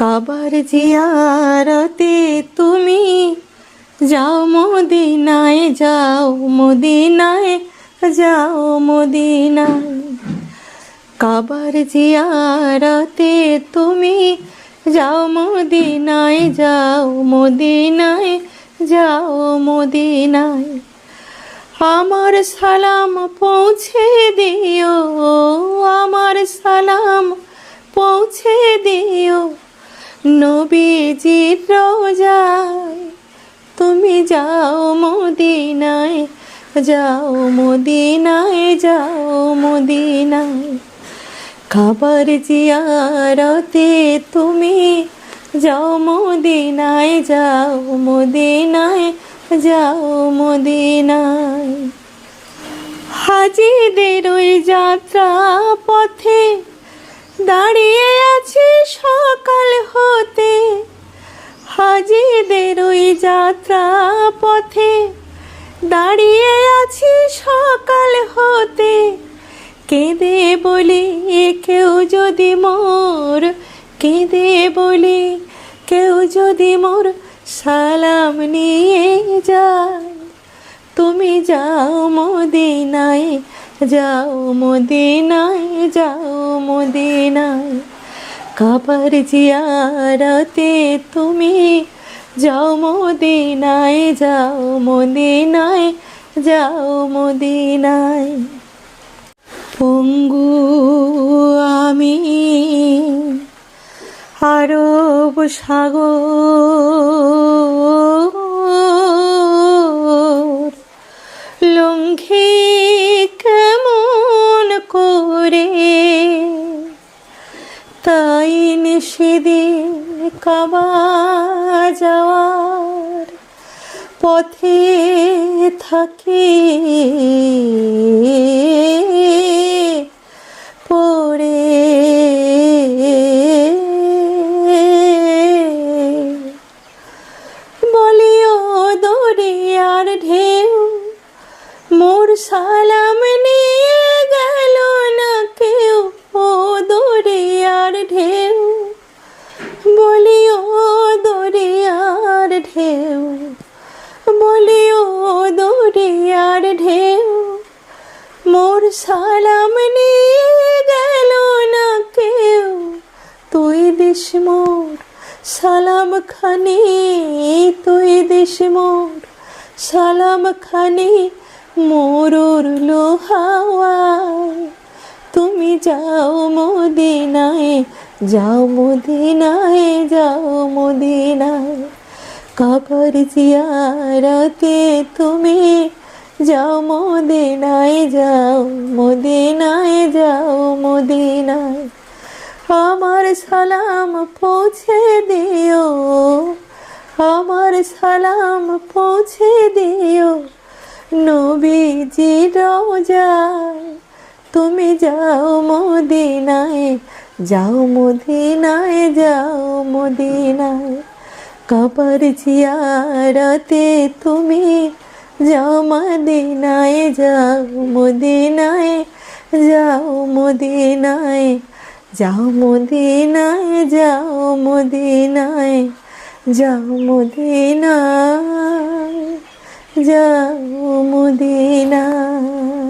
কাবার জিয়ারতে তুমি যাও মদিনায়, যাও মদিনায়, যাও মদিনায়। কাবার জিয়ারতে তুমি যাও মদিনায়, যাও মদিনায়, যাও মদিনায়। আমার সালাম পৌঁছে দিও, আমার সালাম পৌঁছে দিও নবীজির রওজায়। তুমি যাও মদিনায়, যাও মদিনায়, যাও মদিনায়। কাবার জিয়ারতে তুমি যাও মদিনায়, যাও মদিনায়, যাও মদিনায়। হাজিদের ওই যাত্রা পথে দাঁড়িয়ে আছি সকাল হতে, হাজিদের ওই যাত্রা পথে দাঁড়িয়ে আছি সকাল হতে। কেঁদে বলি কেউ যদি মোর, কেঁদে বলি কেউ যদি মোর সালাম নিয়ে যায়। তুমি যাও মদিনায়, যাও মদিনায়, যাও মদিনায়। কাবার জিয়ারতে তুমি যাও মদিনায়, যাও মদিনায়, যাও মদিনায়। পঙ্গু আমি আরব সাগর লঙ্ঘে কেমন করে, তাই সেদিন কাবা যাওয়ার পথে থাকি পড়ে। বলিও দরিয়ার ঢেউ মোর সালাম নিয়ে গেল না কেউ, ও দরিয়ার ঢেউ। বলিও দরিয়ার ঢেউ, বলিও দরিয়ার ঢেউ মোর সালাম নিয়ে গেল না কেউ। তুই দিস মোর সালাম খানি, তুই দিস মোর সালাম খানি মোরুর লোহাওয়ায়। তুমি যাও মদিনায়, যাও মদিনায়, যাও মদিনায়। কাবার জিয়ারতে তুমি যাও মদিনায়, যাও মদিনায়, যাও মদিনায়। আমার সালাম পৌঁছে দিও, আমার সালাম পৌঁছে দিও নবীজির রওজায়। তুমি যাও মদিনায়, যাও মদিনায়, যাও মদিনায়। কাবার জিয়ারতে তুমি যাও মদিনায়, যাও মদিনায়, যাও মদিনায়, যাও মদিনায়, যাও মদিনায়, যাও মদিনায়, যাও মদিনায়।